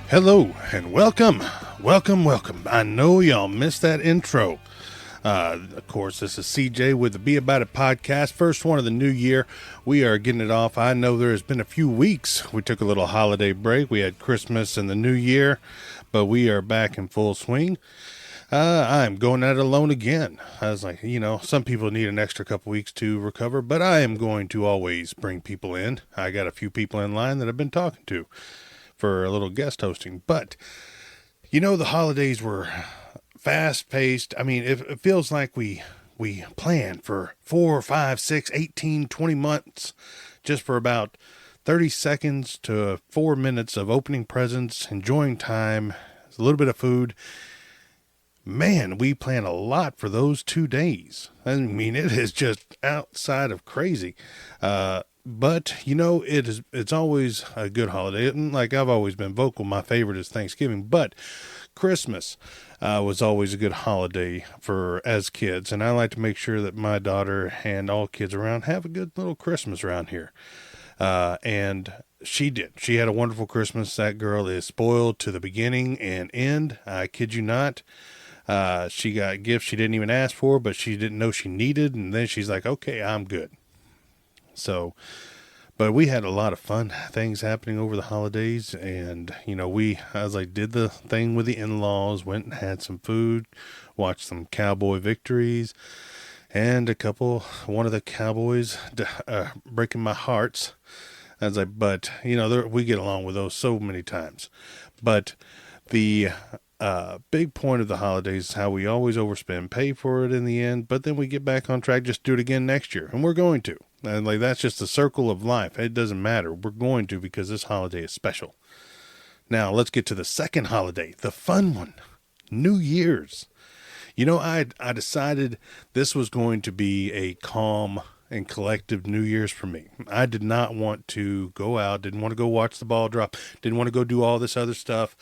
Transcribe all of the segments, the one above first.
Hello and welcome, welcome. I know y'all missed that intro. Of course, this is CJ with the Be About It podcast, first one of the new year. We are getting it off. I know there has been a few weeks. We took a little holiday break. We had Christmas and the new year, but we are back in full swing. I'm going at it alone again. I was like, some people need an extra couple weeks to recover, but I am going to always bring people in. I got a few people in line that I've been talking to for a little guest hosting. But, the holidays were fast paced. I mean, it feels like we planned for 4, 5, 6, 18, 20 months just for about 30 seconds to 4 minutes of opening presents, enjoying time, a little bit of food. Man, we plan a lot for those 2 days. I mean, it is just outside of crazy. But it's always a good holiday. And like I've always been vocal, my favorite is Thanksgiving, but Christmas was always a good holiday for as kids. And I like to make sure that my daughter and all kids around have a good little Christmas around here. And she did. She had a wonderful Christmas. That girl is spoiled to the beginning and end. I kid you not. She got gifts she didn't even ask for, but she didn't know she needed. And then she's like, okay, I'm good. So, but we had a lot of fun things happening over the holidays. And, I was like, did the thing with the in-laws, went and had some food, watched some cowboy victories, and one of the cowboys breaking my hearts. I was like, but, we get along with those so many times. But the big point of the holidays is how we always overspend, pay for it in the end, but then we get back on track, just do it again next year. And we're going to. And like, that's just the circle of life. It doesn't matter. We're going to, because this holiday is special. Now, let's get to the second holiday, the fun one, New Year's. I decided this was going to be a calm and collective New Year's for me. I did not want to go out, didn't want to go watch the ball drop, didn't want to go do all this other stuff.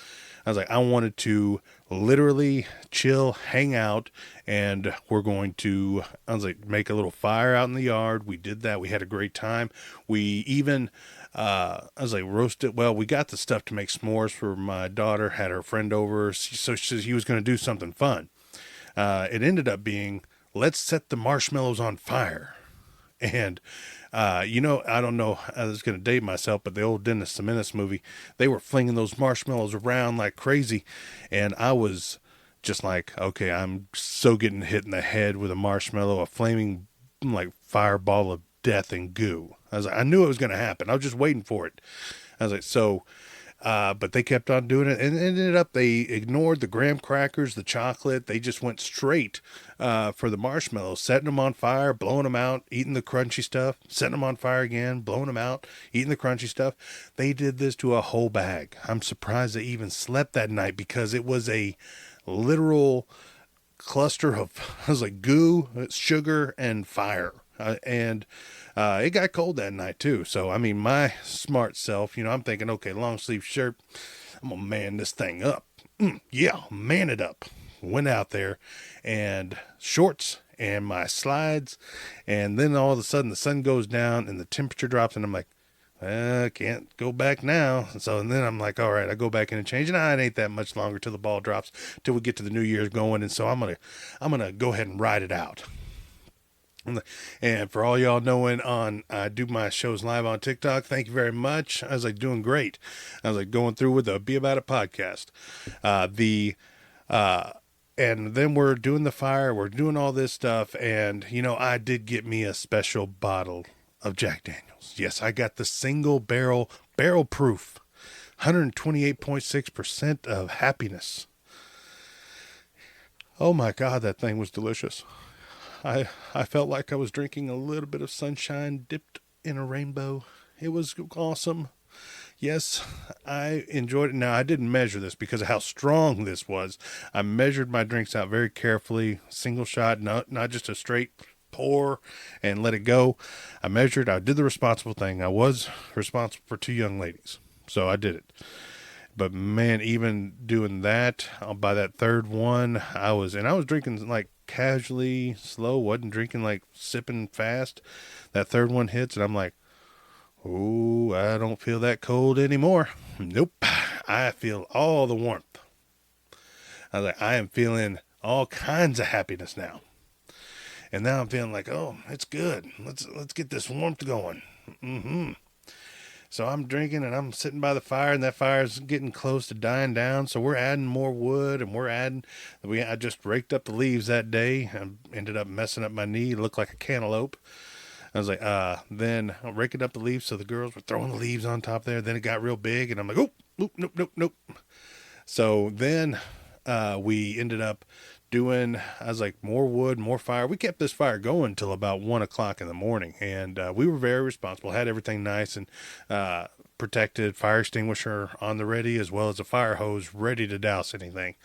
I was like, I wanted to literally chill, hang out, and I was like, make a little fire out in the yard. We did that. We had a great time. We even, I was like, roasted. Well, we got the stuff to make s'mores for my daughter, had her friend over. So she was going to do something fun. It ended up being, let's set the marshmallows on fire. And, I don't know, I was going to date myself, but the old Dennis the Menace movie, they were flinging those marshmallows around like crazy. And I was just like, okay, I'm so getting hit in the head with a marshmallow, a flaming like fireball of death and goo. I knew it was going to happen. I was just waiting for it. I was like, but they kept on doing it, and it ended up they ignored the graham crackers, the chocolate. They just went straight for the marshmallows, setting them on fire, blowing them out, eating the crunchy stuff, setting them on fire again, blowing them out, eating the crunchy stuff. They did this to a whole bag. I'm surprised they even slept that night, because it was a literal cluster of, I was like, goo, sugar, and fire. And it got cold that night too. So, I mean, my smart self, I'm thinking, okay, long sleeve shirt, I'm going to man this thing up. Yeah, man it up. Went out there and shorts and my slides. And then all of a sudden the sun goes down and the temperature drops, and I'm like, I can't go back now. And then I'm like, all right, I go back in and change. And it ain't that much longer till the ball drops, till we get to the New Year's going. And so I'm going to go ahead and ride it out. And for all y'all knowing, I do my shows live on TikTok. Thank you very much. I was like doing great. I was like going through with the Be About It podcast. And then we're doing the fire. We're doing all this stuff. And, I did get me a special bottle of Jack Daniels. Yes, I got the single barrel proof, 128.6% of happiness. Oh my God, that thing was delicious. I felt like I was drinking a little bit of sunshine dipped in a rainbow. It was awesome. Yes, I enjoyed it. Now, I didn't measure this because of how strong this was. I measured my drinks out very carefully, single shot, not just a straight pour and let it go. I measured. I did the responsible thing. I was responsible for 2 young ladies, so I did it. But man, even doing that, by that third one, I was drinking like casually, slow, wasn't drinking like sipping fast. That third one hits, and I'm like, oh, I don't feel that cold anymore. Nope. I feel all the warmth. I was like, I am feeling all kinds of happiness now. And now I'm feeling like, oh, it's good. Let's get this warmth going. So I'm drinking and I'm sitting by the fire, and that fire's getting close to dying down. So we're adding more wood, and I just raked up the leaves that day and ended up messing up my knee. It looked like a cantaloupe. I was like, then I'm raking up the leaves. So the girls were throwing the leaves on top there. Then it got real big, and I'm like, oh, nope. So then we ended up doing, I was like, more wood, more fire. We kept this fire going till about 1 o'clock in the morning, and we were very responsible, had everything nice and protected, fire extinguisher on the ready, as well as a fire hose ready to douse anything.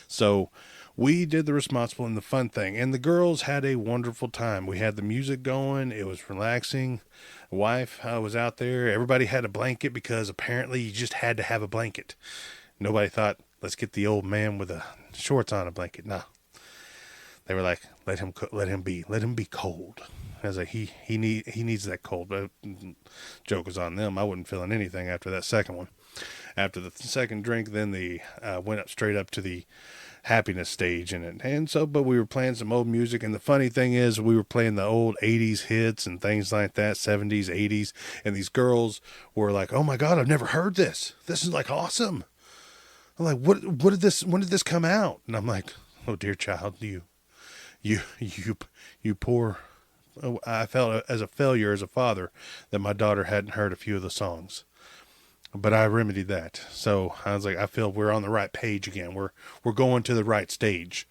So we did the responsible and the fun thing, and the girls had a wonderful time. We had the music going. It was relaxing. Wife was out there. Everybody had a blanket because apparently you just had to have a blanket. Nobody thought, let's get the old man with the shorts on a blanket. No. They were like, let him be cold. I was like, he needs that cold. But joke was on them. I wasn't feeling anything after that second one. After the second drink, then the went up straight up to the happiness stage in it. And so, but we were playing some old music. And the funny thing is, we were playing the old 80s hits and things like that, 70s, 80s. And these girls were like, oh my God, I've never heard this. This is like awesome. I'm like, when did this come out? And I'm like, oh dear child, you poor. Oh, I felt as a failure as a father that my daughter hadn't heard a few of the songs, but I remedied that. So I was like, I feel we're on the right page again. We're going to the right stage.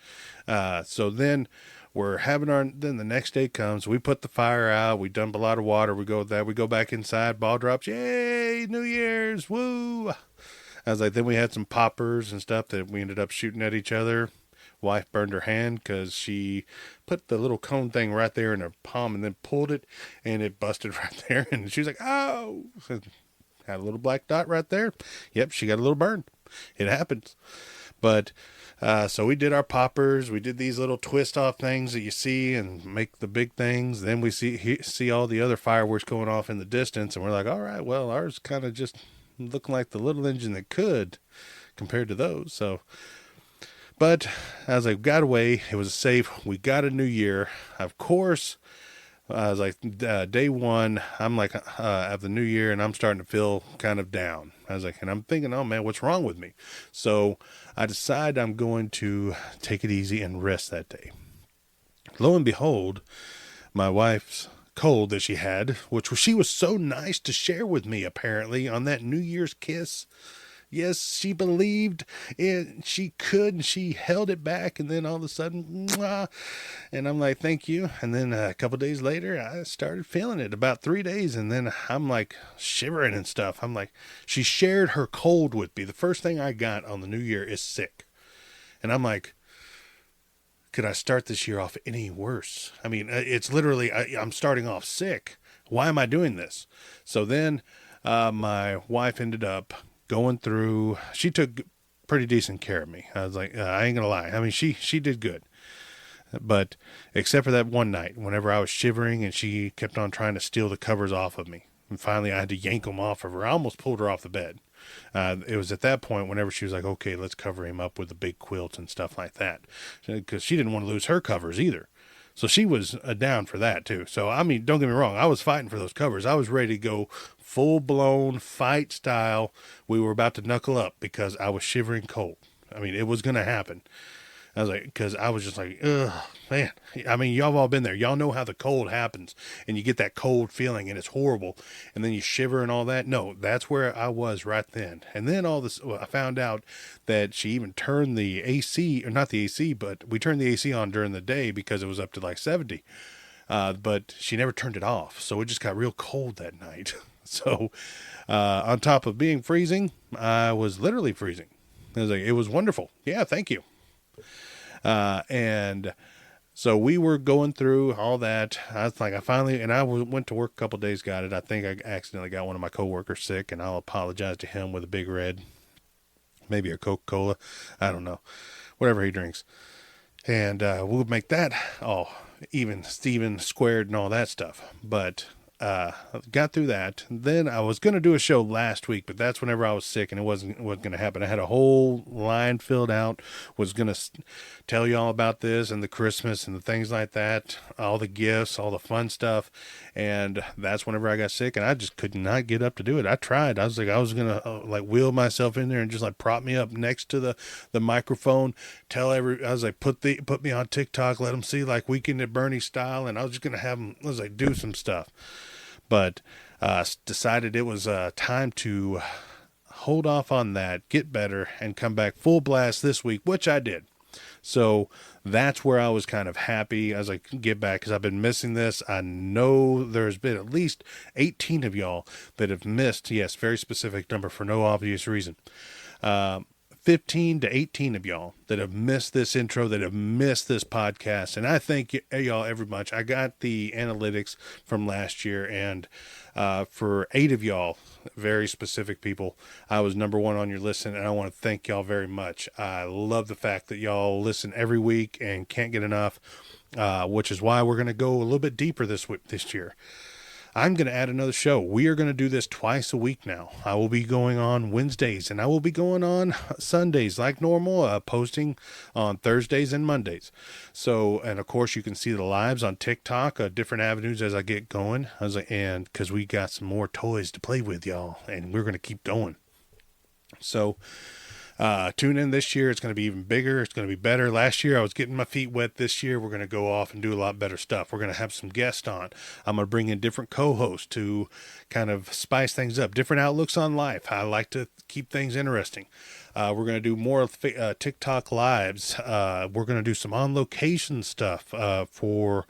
So then then the next day comes, we put the fire out, we dump a lot of water, we go back inside, ball drops, yay, New Year's, woo. I was like, then we had some poppers and stuff that we ended up shooting at each other. Wife burned her hand because she put the little cone thing right there in her palm and then pulled it, and it busted right there. And she was like, oh, had a little black dot right there. Yep, she got a little burn. It happens. But so we did our poppers. We did these little twist off things that you see and make the big things. Then we see all the other fireworks going off in the distance, and we're like, all right, well, ours kind of just looking like the little engine that could compared to those. So, but as I got away, it was safe. We got a new year. Of course, I was like, day one, I'm like, of the new year, and I'm starting to feel kind of down. I was like, and I'm thinking, oh man, what's wrong with me? So I decide I'm going to take it easy and rest that day. Lo and behold, my wife's cold that she had, which she was so nice to share with me, apparently, on that New Year's kiss. Yes, she believed she could, and she held it back, and then all of a sudden, mwah, and I'm like, thank you. And then a couple days later, I started feeling it, about 3 days, and then I'm like shivering and stuff. I'm like, she shared her cold with me. The first thing I got on the new year is sick. And I'm like, could I start this year off any worse? I mean, it's literally, I'm starting off sick. Why am I doing this? So then my wife ended up going through, she took pretty decent care of me. I was like, I ain't gonna lie. I mean, she did good, but except for that one night, whenever I was shivering and she kept on trying to steal the covers off of me, and finally I had to yank them off of her. I almost pulled her off the bed. It was at that point whenever she was like, okay, let's cover him up with the big quilt and stuff like that, because she didn't want to lose her covers either. So she was down for that too. So, I mean, don't get me wrong. I was fighting for those covers. I was ready to go full blown fight style. We were about to knuckle up because I was shivering cold. I mean, it was going to happen. I was like, because I was just like, ugh, man. I mean, y'all have all been there. Y'all know how the cold happens and you get that cold feeling and it's horrible. And then you shiver and all that. No, that's where I was right then. And then I found out that she even turned the AC, or not the AC, but we turned the AC on during the day because it was up to like 70. But she never turned it off. So it just got real cold that night. So on top of being freezing, I was literally freezing. I was like, it was wonderful. Yeah, thank you. And so we were going through all that. I was like, I went to work a couple of days, got it. I think I accidentally got one of my coworkers sick, and I'll apologize to him with a big red, maybe a Coca-Cola. I don't know, whatever he drinks. And, we'll make that all even Steven squared and all that stuff. But got through that. Then I was going to do a show last week, but that's whenever I was sick and it wasn't going to happen. I had a whole line filled out, was going to tell you all about this and the Christmas and the things like that, all the gifts, all the fun stuff. And that's whenever I got sick and I just could not get up to do it. I tried. I was going to wheel myself in there and just like prop me up next to the microphone, I was like, put me on TikTok, let them see like Weekend at Bernie style. And I was just going to have them, do some stuff. But decided it was time to hold off on that, get better, and come back full blast this week, which I did. So that's where I was kind of happy as I get back because I've been missing this. I know there's been at least 18 of y'all that have missed, yes, very specific number for no obvious reason. 15 to 18 of y'all that have missed this intro, that have missed this podcast. And I thank y'all ever much. I got the analytics from last year, and for 8 of y'all, very specific people, I was number 1 on your list, and I want to thank y'all very much. I love the fact that y'all listen every week and can't get enough, which is why we're going to go a little bit deeper this year. I'm going to add another show. We are going to do this twice a week now. I will be going on Wednesdays and I will be going on Sundays like normal, posting on Thursdays and Mondays. So, and of course you can see the lives on TikTok, different avenues as I get going. And because we got some more toys to play with, y'all, and we're going to keep going. So, tune in this year. It's going to be even bigger. It's going to be better. Last year I was getting my feet wet. This year we're going to go off and do a lot better stuff. We're going to have some guests on. I'm going to bring in different co-hosts to kind of spice things up, different outlooks on life. I like to keep things interesting. We're going to do more TikTok lives. We're going to do some on location stuff, for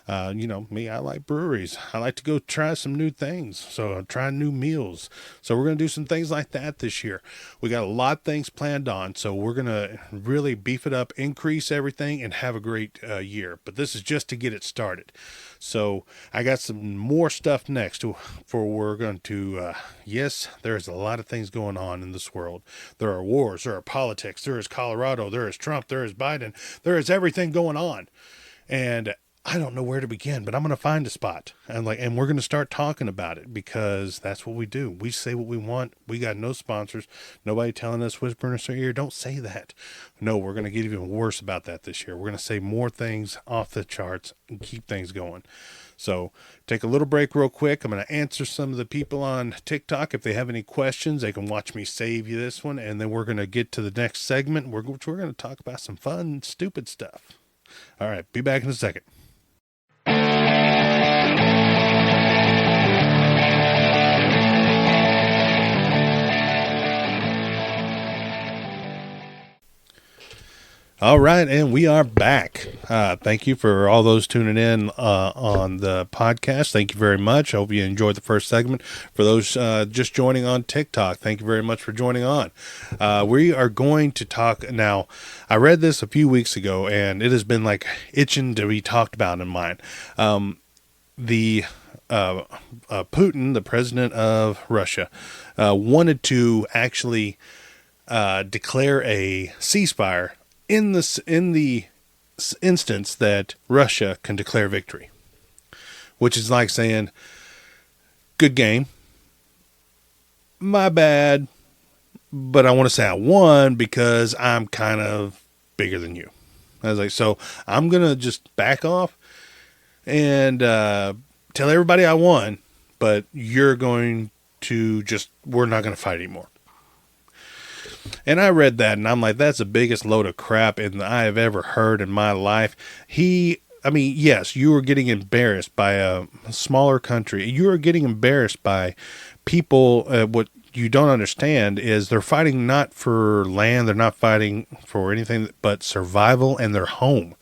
me, I like breweries. I like to go try some new things. So try new meals. So we're going to do some things like that this year. We got a lot of things planned on. So we're going to really beef it up, increase everything, and have a great year. But this is just to get it started. So I got some more stuff next we're going to, yes, there's a lot of things going on in this world. There are wars, there are politics, there is Colorado, there is Trump, there is Biden, there is everything going on. And I don't know where to begin, but I'm going to find a spot and we're going to start talking about it because that's what we do. We say what we want. We got no sponsors, nobody telling us, whispering in our ear, don't say that. No, we're going to get even worse about that this year. We're going to say more things off the charts and keep things going. So take a little break real quick. I'm going to answer some of the people on TikTok. If they have any questions, they can watch me save you this one. And then we're going to get to the next segment. We're going to talk about some fun, stupid stuff. All right. Be back in a second. All right, and we are back. Thank you for all those tuning in on the podcast. Thank you very much. I hope you enjoyed the first segment. For those just joining on TikTok, thank you very much for joining on. We are going to talk now. I read this a few weeks ago, and it has been like itching to be talked about in mine. Putin, the president of Russia, wanted to actually declare a ceasefire in the instance that Russia can declare victory, which is like saying, good game, my bad, but I want to say I won because I'm kind of bigger than you. I was like, so I'm going to just back off and tell everybody I won, but you're going to we're not going to fight anymore. And I read that and I'm like, that's the biggest load of crap I have ever heard in my life. Yes, you were getting embarrassed by a smaller country. You are getting embarrassed by people. What you don't understand is they're fighting not for land. They're not fighting for anything but survival and their home.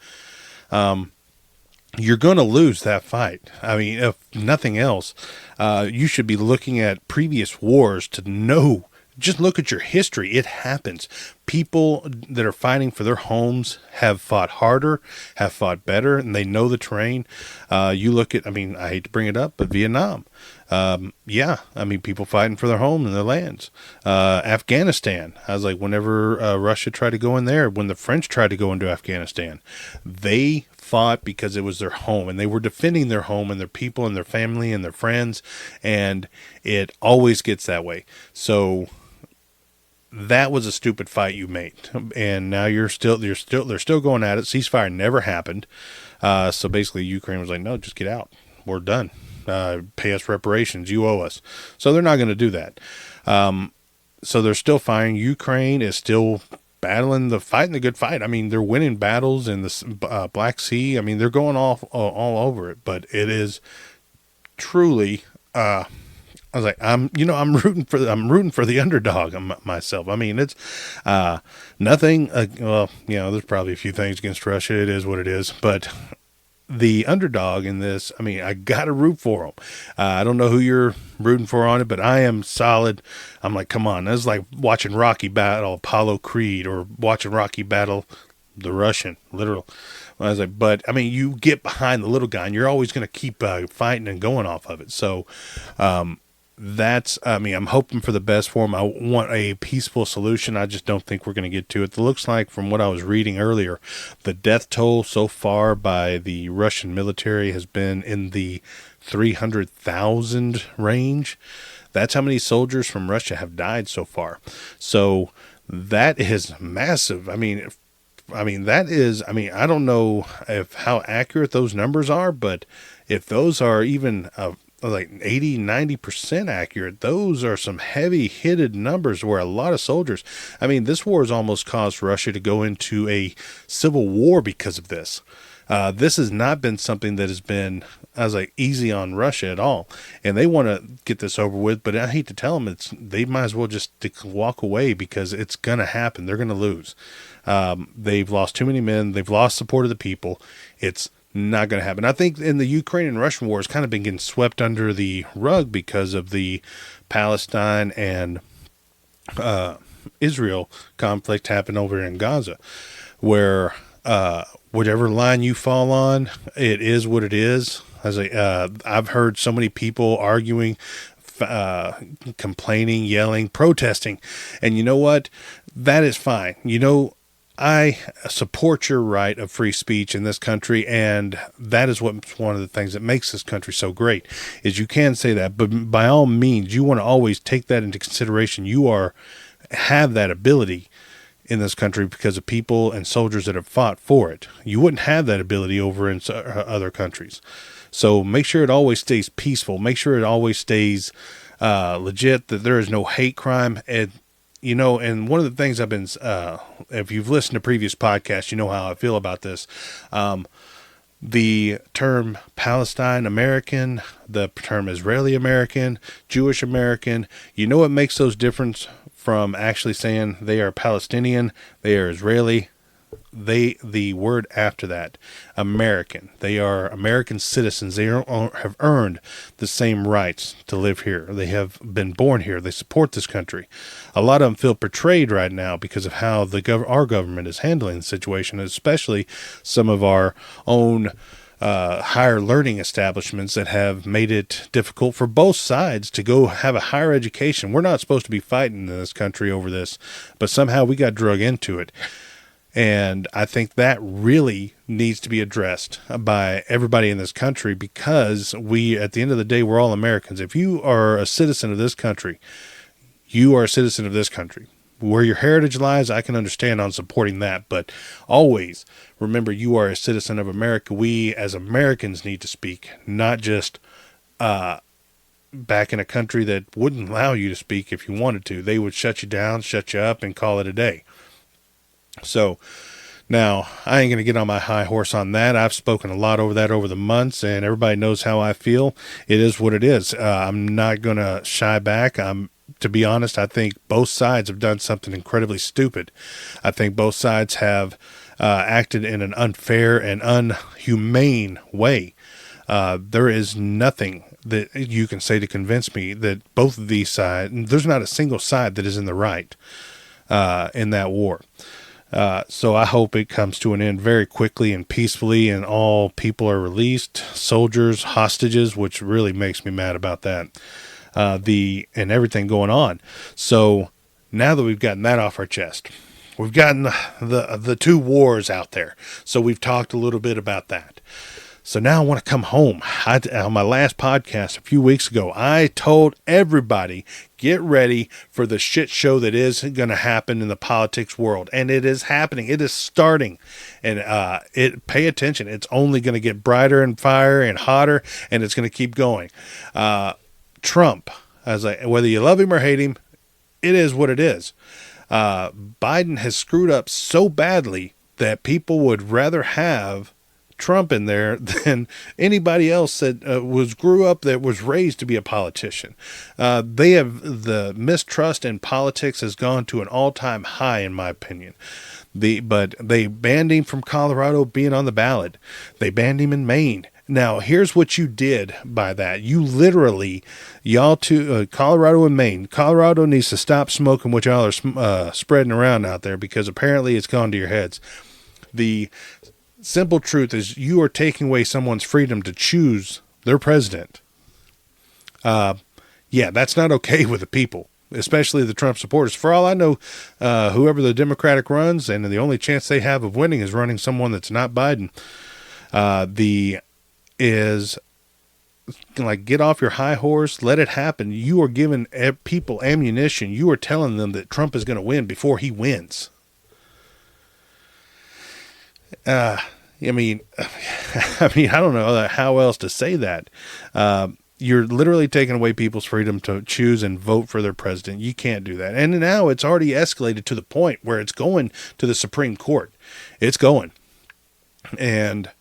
You're going to lose that fight. If nothing else, you should be looking at previous wars to know. Just look at your history. It happens. People that are fighting for their homes have fought harder, have fought better, and they know the terrain. You look at, I hate to bring it up, but Vietnam. People fighting for their home and their lands. Afghanistan. I was like, whenever Russia tried to go in there, when the French tried to go into Afghanistan, they fought because it was their home, and they were defending their home and their people and their family and their friends, and it always gets that way. So that was a stupid fight you made, and now they're still going at it. Ceasefire never happened. So basically, Ukraine was like, no, just get out. We're done. Pay us reparations. You owe us. So they're not going to do that. So they're still fighting. Ukraine is still fighting the good fight. I mean, they're winning battles in the Black Sea. I mean, they're going all over it. But it is truly. I was like, I'm rooting for the underdog myself. I mean, it's nothing. Well, there's probably a few things against Russia. It is what it is. But the underdog in this, I mean, I got to root for them. I don't know who you're rooting for on it, but I am solid. I'm like, come on. That's like watching Rocky battle Apollo Creed, or watching Rocky battle the Russian, literal. I was like, but I mean, you get behind the little guy and you're always going to keep fighting and going off of it. So, I'm hoping for the best for them. I want a peaceful solution. I just don't think we're going to get to it. It looks like, from what I was reading earlier, the death toll so far by the Russian military has been in the 300,000 range. That's how many soldiers from Russia have died so far. So that is massive. I don't know how accurate those numbers are, but if those are even like 80-90% accurate, those are some heavy hitted numbers where a lot of soldiers, this war has almost caused Russia to go into a civil war because of this. This has not been something that has been, easy on Russia at all. And they want to get this over with, but I hate to tell them, they might as well just walk away, because it's going to happen. They're going to lose. They've lost too many men. They've lost support of the people. It's not going to happen. I think in the Ukraine and Russian war has kind of been getting swept under the rug because of the Palestine and Israel conflict happened over in Gaza, where whatever line you fall on, it is what it is. I've heard so many people arguing, complaining, yelling, protesting, and you know what? That is fine. I support your right of free speech in this country, and that is what's one of the things that makes this country so great, is you can say that, but by all means, you want to always take that into consideration. You have that ability in this country because of people and soldiers that have fought for it. You wouldn't have that ability over in other countries. So make sure it always stays peaceful. Make sure it always stays legit, that there is no hate crime. And one of the things I've been, if you've listened to previous podcasts, you know how I feel about this. The term Palestine American, the term Israeli American, Jewish American, what makes those different from actually saying they are Palestinian, they are Israeli? The word after that, American. They are American citizens. They have earned the same rights to live here. They have been born here. They support this country. A lot of them feel betrayed right now because of how our government is handling the situation, especially some of our own higher learning establishments that have made it difficult for both sides to go have a higher education. We're not supposed to be fighting in this country over this, but somehow we got drug into it. And I think that really needs to be addressed by everybody in this country, because at the end of the day, we're all Americans. If you are a citizen of this country, you are a citizen of this country. Where your heritage lies, I can understand on supporting that, but always remember you are a citizen of America. We as Americans need to speak, not just back in a country that wouldn't allow you to speak if you wanted to. They would shut you down, shut you up, and call it a day. So now I ain't going to get on my high horse on that. I've spoken a lot over that over the months, and everybody knows how I feel. It is what it is. I'm not going to shy back. To be honest, I think both sides have done something incredibly stupid. I think both sides have acted in an unfair and unhumane way. There is nothing that you can say to convince me that both of these sides, there's not a single side that is in the right in that war. So I hope it comes to an end very quickly and peacefully, and all people are released, soldiers, hostages, which really makes me mad about that, and everything going on. So now that we've gotten that off our chest, we've gotten the two wars out there. So we've talked a little bit about that. So now I want to come home. On my last podcast a few weeks ago, I told everybody, get ready for the shit show that is going to happen in the politics world. And it is happening. It is starting. And pay attention. It's only going to get brighter and fire and hotter, and it's going to keep going. Trump, whether you love him or hate him, it is what it is. Biden has screwed up so badly that people would rather have Trump in there than anybody else that grew up that was raised to be a politician. The mistrust in politics has gone to an all-time high, in my opinion. But they banned him from Colorado being on the ballot. They banned him in Maine. Now, here's what you did by that. You literally, Colorado and Maine, Colorado needs to stop smoking what y'all are spreading around out there, because apparently it's gone to your heads. The simple truth is you are taking away someone's freedom to choose their president. That's not okay with the people, especially the Trump supporters. For all I know, whoever the Democratic runs, and the only chance they have of winning is running someone that's not Biden. Get off your high horse, let it happen. You are giving people ammunition. You are telling them that Trump is going to win before he wins. I don't know how else to say that. You're literally taking away people's freedom to choose and vote for their president. You can't do that. And now it's already escalated to the point where it's going to the Supreme Court. It's going. And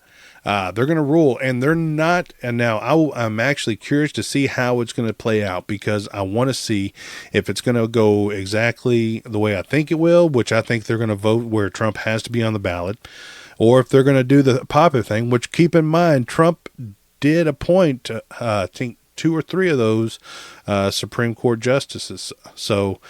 they're going to rule, and they're not. And now I'm actually curious to see how it's going to play out, because I want to see if it's going to go exactly the way I think it will, which I think they're going to vote where Trump has to be on the ballot, or if they're going to do the popular thing, which, keep in mind, Trump did appoint, I think, 2 or 3 of those Supreme Court justices. So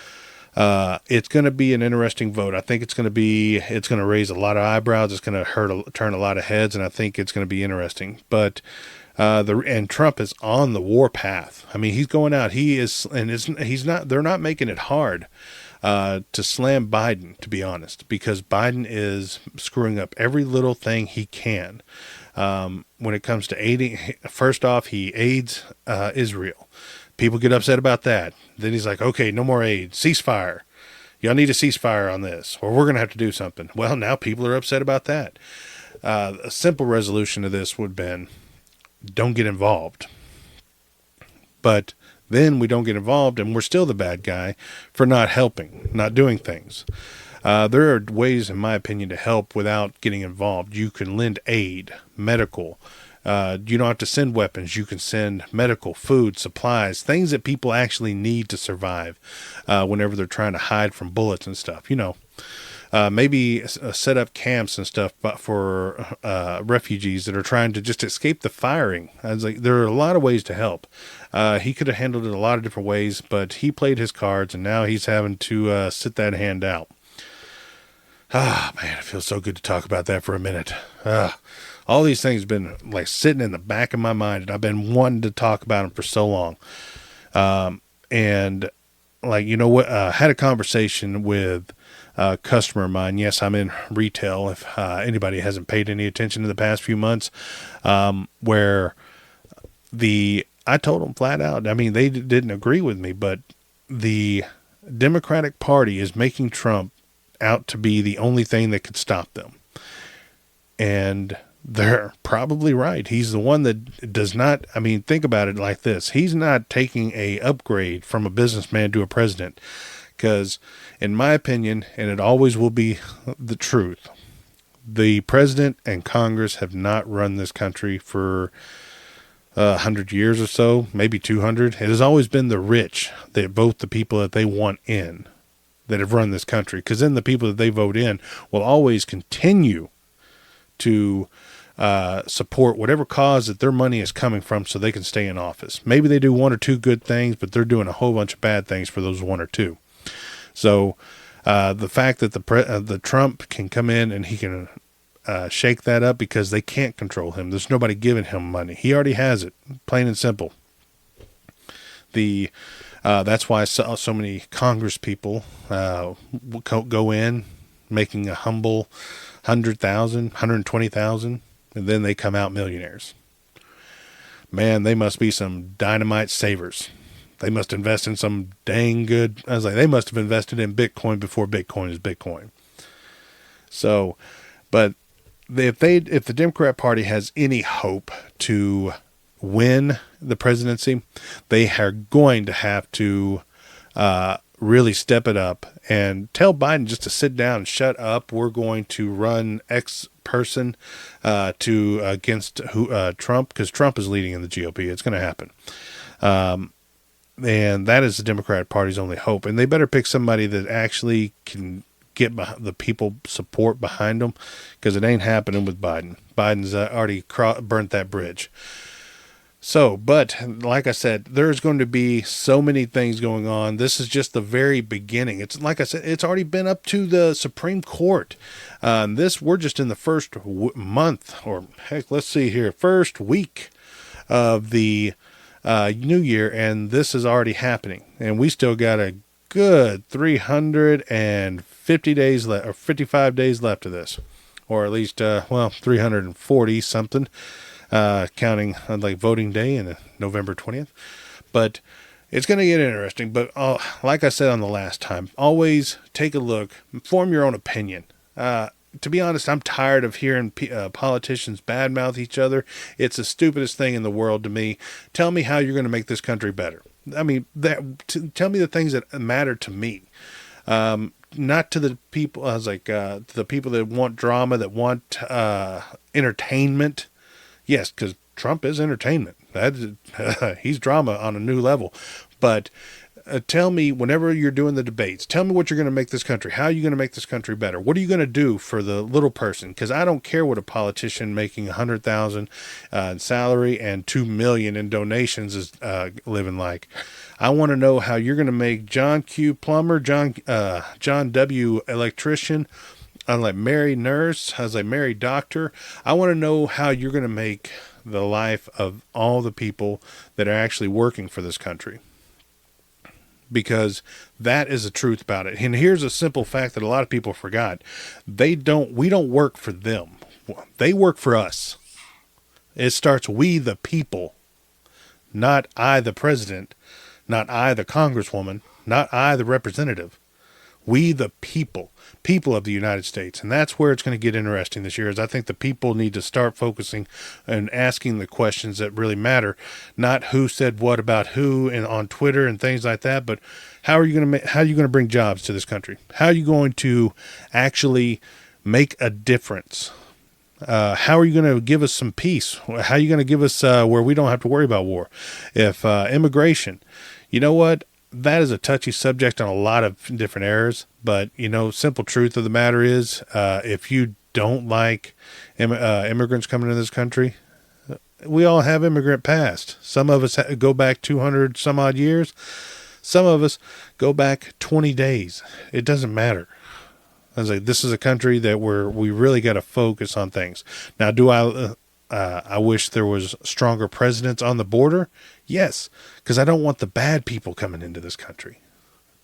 it's going to be an interesting vote. I think it's going to raise a lot of eyebrows. It's going to turn a lot of heads, and I think it's going to be interesting. But and Trump is on the war path. I mean, he's going out. They're not making it hard to slam Biden, to be honest, because Biden is screwing up every little thing he can. When it comes to aiding, first off, he aids Israel. People get upset about that. Then he's like, okay, no more aid. Ceasefire. Y'all need a ceasefire on this, or we're going to have to do something. Well, now people are upset about that. A simple resolution to this would have been, don't get involved. But then we don't get involved, and we're still the bad guy for not helping, not doing things. There are ways, in my opinion, to help without getting involved. You can lend aid, medical. You don't have to send weapons. You can send medical, food, supplies, things that people actually need to survive whenever they're trying to hide from bullets and stuff. Maybe set up camps and stuff for refugees that are trying to just escape the firing. There are a lot of ways to help. He could have handled it a lot of different ways, but he played his cards, and now he's having to sit that hand out. Ah, man, it feels so good to talk about that for a minute. All these things have been sitting in the back of my mind, and I've been wanting to talk about them for so long. I had a conversation with a customer of mine. Yes, I'm in retail, if anybody hasn't paid any attention in the past few months, where I told them flat out, I mean, they didn't agree with me, but the Democratic Party is making Trump out to be the only thing that could stop them. And they're probably right. He's the one that does not, think about it like this. He's not taking a upgrade from a businessman to a president, because in my opinion, and it always will be the truth, the president and Congress have not run this country for 100 years or so, maybe 200. It has always been the rich that vote the people that they want in that have run this country, because then the people that they vote in will always continue to support whatever cause that their money is coming from so they can stay in office. Maybe they do 1 or 2 good things, but they're doing a whole bunch of bad things for those 1 or 2. So the fact that the Trump can come in and he can shake that up, because they can't control him. There's nobody giving him money. He already has it, plain and simple. That's why so many Congress people go in, making a humble 100,000, 120,000, and then they come out millionaires. Man, they must be some dynamite savers. They must invest in some dang good. I was like, they must have invested in Bitcoin before Bitcoin is Bitcoin. So, but if the Democrat Party has any hope to win the presidency, they are going to have to really step it up and tell Biden just to sit down and shut up. We're going to run X person against Trump, because Trump is leading in the GOP. It's going to happen. And that is the Democrat Party's only hope. And they better pick somebody that actually can get the people support behind them, because it ain't happening with Biden. Biden's already burnt that bridge. So, but like I said, there's going to be so many things going on. This is just the very beginning. It's like I said, it's already been up to the Supreme Court. We're just in the first month, or heck, let's see here, first week of the new year, and this is already happening. And we still got a good 350 days left, or 55 days left of this, or at least 340 something. Counting like voting day and November 20th. But it's going to get interesting. But like I said on the last time, always take a look, form your own opinion. To be honest, I'm tired of hearing politicians badmouth each other. It's the stupidest thing in the world to me. Tell me how you're going to make this country better. I mean, tell me the things that matter to me. Not to the people, I was like, to the people that want drama, that want entertainment. Yes, because Trump is entertainment. He's drama on a new level. But tell me, whenever you're doing the debates, tell me what you're going to make this country. How are you going to make this country better? What are you going to do for the little person? Because I don't care what a politician making $100,000 in salary and $2 million in donations is living like. I want to know how you're going to make John Q. plumber, John W. electrician, I'm like Mary nurse, I was like Mary doctor. I want to know how you're going to make the life of all the people that are actually working for this country, because that is the truth about it. And here's a simple fact that a lot of people forgot. We don't work for them. They work for us. It starts we the people, not I the president, not I the congresswoman, not I the representative. We the people of the United States. And that's where it's going to get interesting this year, is I think the people need to start focusing and asking the questions that really matter, not who said what about who and on Twitter and things like that, but how are you going to bring jobs to this country? How are you going to actually make a difference? How are you going to give us some peace? How are you going to give us where we don't have to worry about war? If immigration, you know what? That is a touchy subject on a lot of different areas, but simple truth of the matter is, if you don't like immigrants coming into this country, we all have immigrant past. Some of us go back 200 some odd years. Some of us go back 20 days. It doesn't matter. I was like, this is a country that we really got to focus on things. Now, do I wish there was stronger presidents on the border? Yes, because I don't want the bad people coming into this country.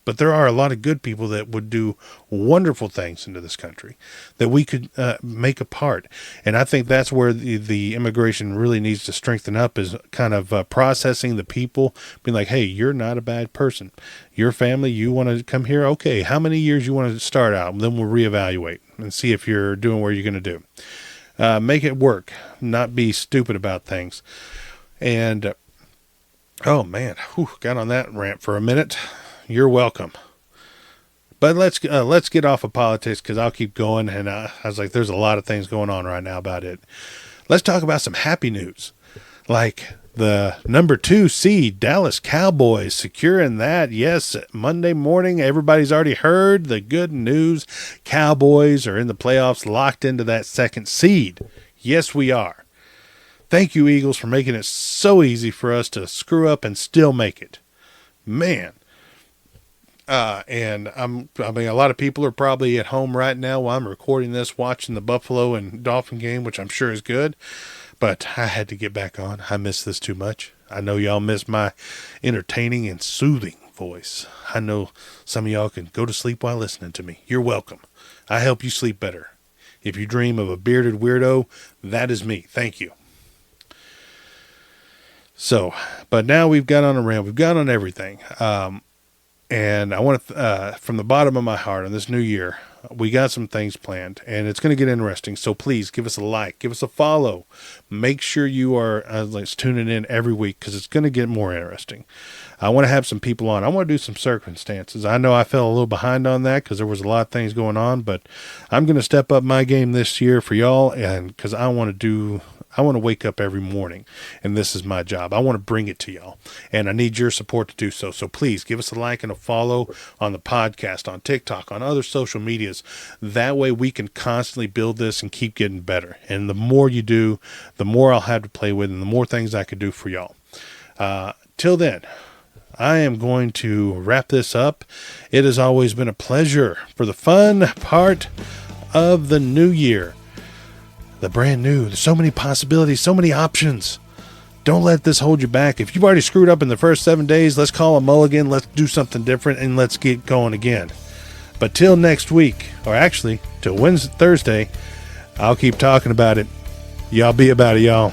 But there are a lot of good people that would do wonderful things into this country that we could make a part. And I think that's where the immigration really needs to strengthen up, is kind of processing the people, being like, hey, you're not a bad person. Your family, you want to come here? Okay, how many years you want to start out? And then we'll reevaluate and see if you're doing what you're going to do. Make it work, not be stupid about things. And oh man, got on that rant for a minute. You're welcome. But let's get off of politics, because I'll keep going. And I was like, there's a lot of things going on right now about it. Let's talk about some happy news, like the number 2 seed Dallas Cowboys securing that. Yes, Monday morning, everybody's already heard the good news. Cowboys are in the playoffs, locked into that 2nd seed. Yes, we are. Thank you, Eagles, for making it so easy for us to screw up and still make it. Man. And I mean, a lot of people are probably at home right now while I'm recording this, watching the Buffalo and Dolphin game, which I'm sure is good. But I had to get back on. I miss this too much. I know y'all miss my entertaining and soothing voice. I know some of y'all can go to sleep while listening to me. You're welcome. I help you sleep better. If you dream of a bearded weirdo, that is me. Thank you. So, but now we've got on a rant. We've got on everything. And I want to, from the bottom of my heart on this new year, we got some things planned, and it's going to get interesting. So please give us a like, give us a follow. Make sure you are tuning in every week, because it's going to get more interesting. I want to have some people on. I want to do some circumstances. I know I fell a little behind on that because there was a lot of things going on, but I'm going to step up my game this year for y'all, and because I want to wake up every morning, and this is my job. I want to bring it to y'all, and I need your support to do so. So please give us a like and a follow on the podcast, on TikTok, on other social medias. That way we can constantly build this and keep getting better. And the more you do, the more I'll have to play with, and the more things I can do for y'all. Till then, I am going to wrap this up. It has always been a pleasure for the fun part of the new year. The brand new. There's so many possibilities, so many options. Don't let this hold you back. If you've already screwed up in the first 7 days, let's call a mulligan. Let's do something different, and let's get going again. But till next week, or actually till Thursday, I'll keep talking about it. Y'all be about it, y'all.